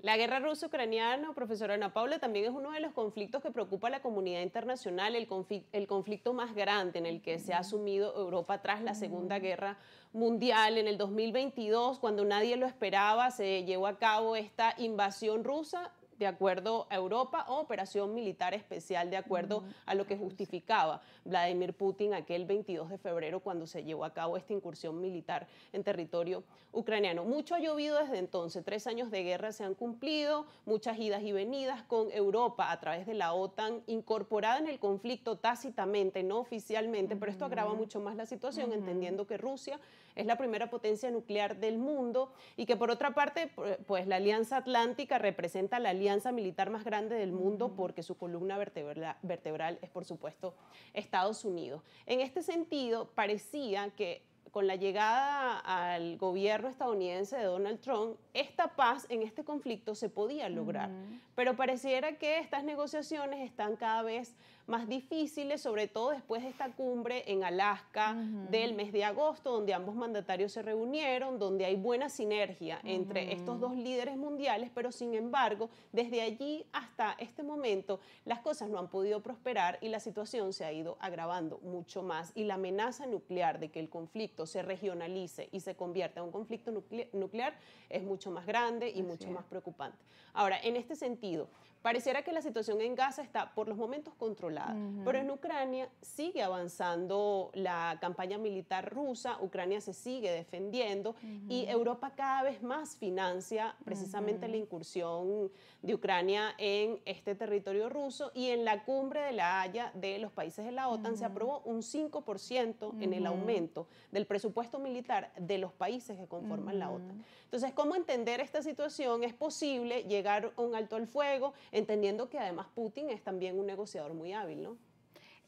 La guerra ruso-ucraniana, profesora Ana Paula, también es uno de los conflictos que preocupa a la comunidad internacional, el conflicto más grande en el que se ha sumido Europa tras la Segunda Guerra Mundial. En el 2022, cuando nadie lo esperaba, se llevó a cabo esta invasión rusa de acuerdo a Europa o operación militar especial de acuerdo a lo que justificaba Vladimir Putin aquel 22 de febrero cuando se llevó a cabo esta incursión militar en territorio ucraniano. Mucho ha llovido desde entonces, 3 años de guerra se han cumplido, muchas idas y venidas con Europa a través de la OTAN incorporada en el conflicto tácitamente, no oficialmente, pero esto agrava mucho más la situación, entendiendo que Rusia es la primera potencia nuclear del mundo y que por otra parte, pues la Alianza Atlántica representa la alianza militar más grande del mundo porque su columna vertebral es, por supuesto, Estados Unidos. En este sentido, parecía que con la llegada al gobierno estadounidense de Donald Trump, esta paz en este conflicto se podía lograr. Pero pareciera que estas negociaciones están cada vez más difíciles, sobre todo después de esta cumbre en Alaska del mes de agosto, donde ambos mandatarios se reunieron, donde hay buena sinergia entre estos dos líderes mundiales, pero sin embargo, desde allí hasta este momento, las cosas no han podido prosperar y la situación se ha ido agravando mucho más. Y la amenaza nuclear de que el conflicto se regionalice y se convierta en un conflicto nuclear es mucho más grande y mucho más preocupante. Ahora, en este sentido, pareciera que la situación en Gaza está por los momentos controlada, pero en Ucrania sigue avanzando la campaña militar rusa, Ucrania se sigue defendiendo y Europa cada vez más financia precisamente la incursión de Ucrania en este territorio ruso y en la cumbre de La Haya de los países de la OTAN se aprobó un 5% en el aumento del presupuesto militar de los países que conforman la OTAN. Entonces, ¿cómo entender esta situación? Es posible llegar a un alto al fuego, entendiendo que además Putin es también un negociador muy hábil, ¿no?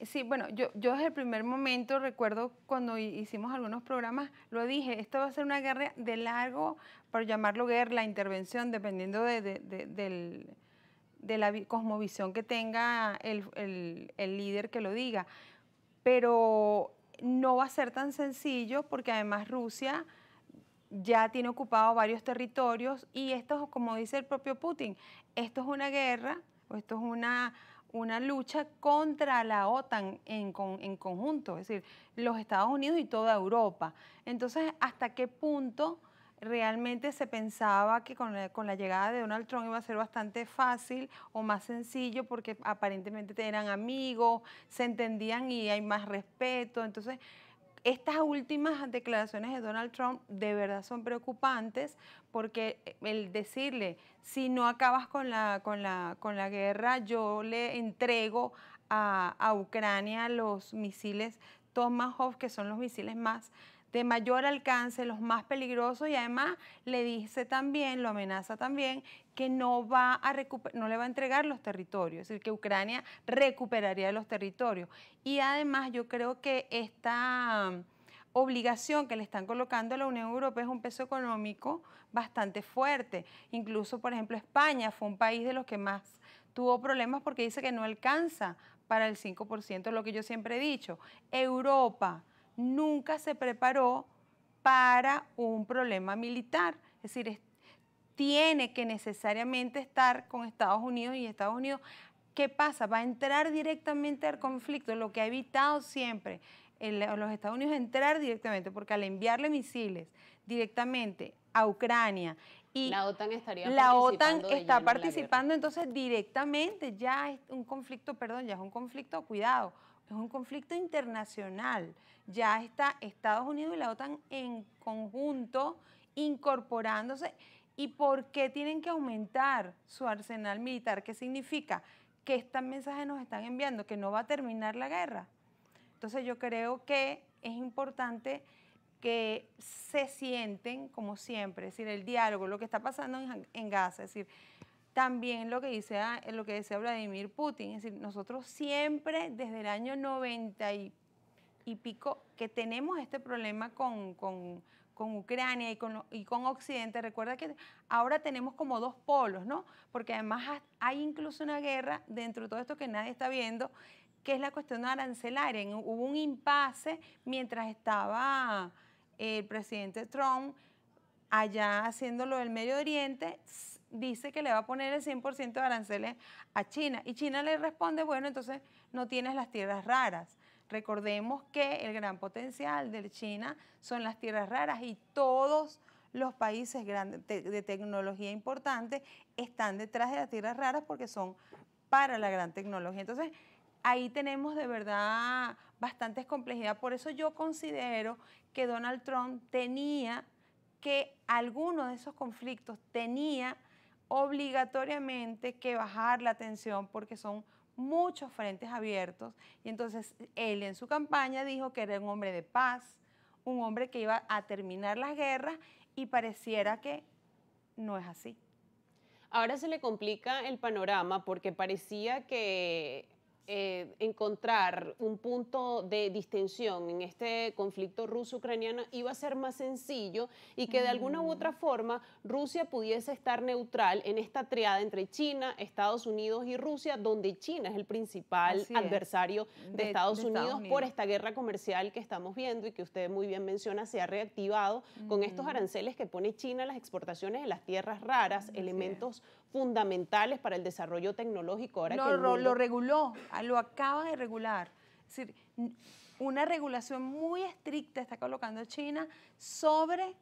Sí, bueno, yo desde el primer momento recuerdo cuando hicimos algunos programas, lo dije, esto va a ser una guerra de largo, por llamarlo guerra, la intervención, dependiendo de la cosmovisión que tenga el líder que lo diga. Pero no va a ser tan sencillo porque además Rusia ya tiene ocupado varios territorios y esto, como dice el propio Putin, esto es una guerra, o esto es una lucha contra la OTAN en conjunto, es decir, los Estados Unidos y toda Europa. Entonces, ¿hasta qué punto realmente se pensaba que con la llegada de Donald Trump iba a ser bastante fácil o más sencillo porque aparentemente eran amigos, se entendían y hay más respeto? Entonces, estas últimas declaraciones de Donald Trump de verdad son preocupantes porque el decirle, si no acabas con la guerra, yo le entrego a Ucrania los misiles Tomahawk, que son los misiles más de mayor alcance, los más peligrosos, y además le dice también, lo amenaza también, que no le va a entregar los territorios, es decir, que Ucrania recuperaría los territorios. Y además yo creo que esta obligación que le están colocando a la Unión Europea es un peso económico bastante fuerte. Incluso, por ejemplo, España fue un país de los que más tuvo problemas porque dice que no alcanza para el 5%, lo que yo siempre he dicho. Europa nunca se preparó para un problema militar, es decir, tiene que necesariamente estar con Estados Unidos y Estados Unidos, ¿qué pasa? Va a entrar directamente al conflicto, lo que ha evitado siempre los Estados Unidos entrar directamente, porque al enviarle misiles directamente a Ucrania y la OTAN estaría la OTAN participando de está lleno en la participando, entonces directamente ya es un conflicto, perdón, ya es un conflicto, cuidado, es un conflicto internacional. Ya está Estados Unidos y la OTAN en conjunto incorporándose. ¿Y por qué tienen que aumentar su arsenal militar? ¿Qué significa? Que este mensaje nos están enviando, que no va a terminar la guerra. Entonces yo creo que es importante que se sienten, como siempre, es decir, el diálogo, lo que está pasando en Gaza, es decir, también lo que decía Vladimir Putin, es decir, nosotros siempre desde el año 90 y pico que tenemos este problema con Ucrania y con Occidente. Recuerda que ahora tenemos como dos polos, ¿no? Porque además hay incluso una guerra dentro de todo esto que nadie está viendo, que es la cuestión arancelaria. Hubo un impasse mientras estaba el presidente Trump allá haciendo lo del Medio Oriente. dice que le va a poner el 100% de aranceles a China. Y China le responde, bueno, entonces no tienes las tierras raras. Recordemos que el gran potencial de China son las tierras raras y todos los países grandes de tecnología importante están detrás de las tierras raras porque son para la gran tecnología. Entonces, ahí tenemos de verdad bastantes complejidades. Por eso yo considero que Donald Trump tenía que alguno de esos conflictos tenía obligatoriamente que bajar la tensión porque son muchos frentes abiertos. Y entonces él en su campaña dijo que era un hombre de paz, un hombre que iba a terminar las guerras y pareciera que no es así. Ahora se le complica el panorama porque parecía que encontrar un punto de distensión en este conflicto ruso-ucraniano iba a ser más sencillo y que de alguna u otra forma Rusia pudiese estar neutral en esta triada entre China, Estados Unidos y Rusia, donde China es el principal adversario de Estados Unidos por esta guerra comercial que estamos viendo y que usted muy bien menciona se ha reactivado con estos aranceles que pone China a las exportaciones de las tierras raras, elementos fundamentales para el desarrollo tecnológico. Ahora que lo reguló, lo acaba de regular. Es decir, una regulación muy estricta está colocando China sobre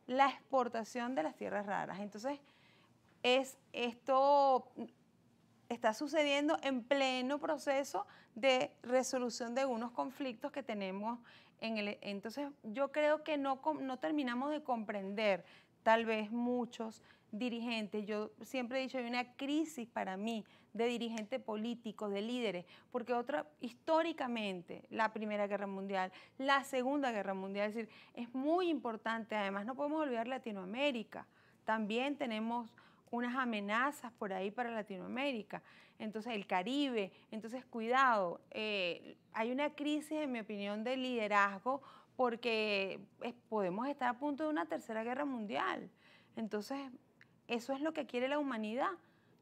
la exportación de las tierras raras. Entonces, esto está sucediendo en pleno proceso de resolución de unos conflictos que tenemos entonces, yo creo que no terminamos de comprender, tal vez muchos dirigentes, yo siempre he dicho, hay una crisis para mí de dirigentes políticos, de líderes, porque históricamente, la Primera Guerra Mundial, la Segunda Guerra Mundial, es decir, es muy importante, además no podemos olvidar Latinoamérica, también tenemos unas amenazas por ahí para Latinoamérica, entonces el Caribe, entonces cuidado, hay una crisis en mi opinión de liderazgo porque podemos estar a punto de una tercera guerra mundial, entonces eso es lo que quiere la humanidad.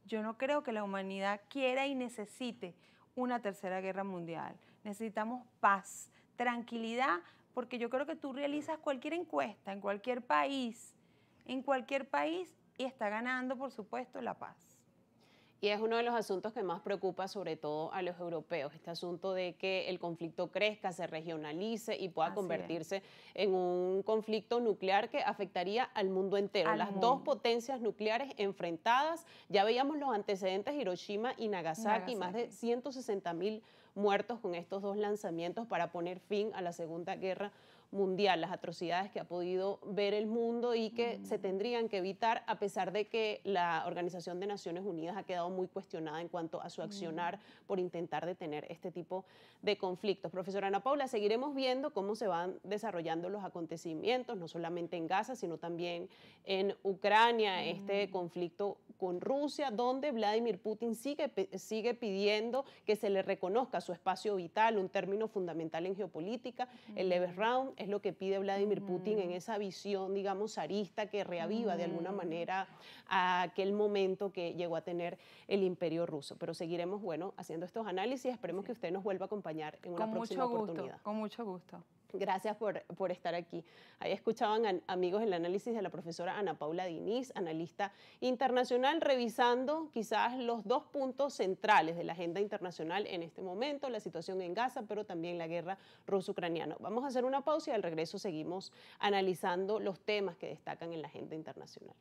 Yo no creo que la humanidad quiera y necesite una tercera guerra mundial, necesitamos paz, tranquilidad, porque yo creo que tú realizas cualquier encuesta en cualquier país y está ganando, por supuesto, la paz. Y es uno de los asuntos que más preocupa sobre todo a los europeos, este asunto de que el conflicto crezca, se regionalice y pueda convertirse en un conflicto nuclear que afectaría al mundo entero. Las dos potencias nucleares enfrentadas, ya veíamos los antecedentes Hiroshima y Nagasaki, más de 160.000 muertos con estos dos lanzamientos para poner fin a la Segunda Guerra Mundial, las atrocidades que ha podido ver el mundo y que se tendrían que evitar a pesar de que la Organización de Naciones Unidas ha quedado muy cuestionada en cuanto a su accionar por intentar detener este tipo de conflictos. Profesora Ana Paula, seguiremos viendo cómo se van desarrollando los acontecimientos, no solamente en Gaza, sino también en Ucrania, este conflicto con Rusia, donde Vladimir Putin sigue pidiendo que se le reconozca su espacio vital, un término fundamental en geopolítica, el Lebensraum, es lo que pide Vladimir Putin en esa visión, digamos, zarista que reaviva de alguna manera a aquel momento que llegó a tener el imperio ruso. Pero seguiremos, bueno, haciendo estos análisis. Esperemos que usted nos vuelva a acompañar en una próxima oportunidad. Con mucho gusto. Gracias por estar aquí. Ahí escuchaban, amigos, el análisis de la profesora Ana Paula Diniz, analista internacional, revisando quizás los dos puntos centrales de la agenda internacional en este momento, la situación en Gaza, pero también la guerra ruso-ucraniana. Vamos a hacer una pausa y al regreso seguimos analizando los temas que destacan en la agenda internacional.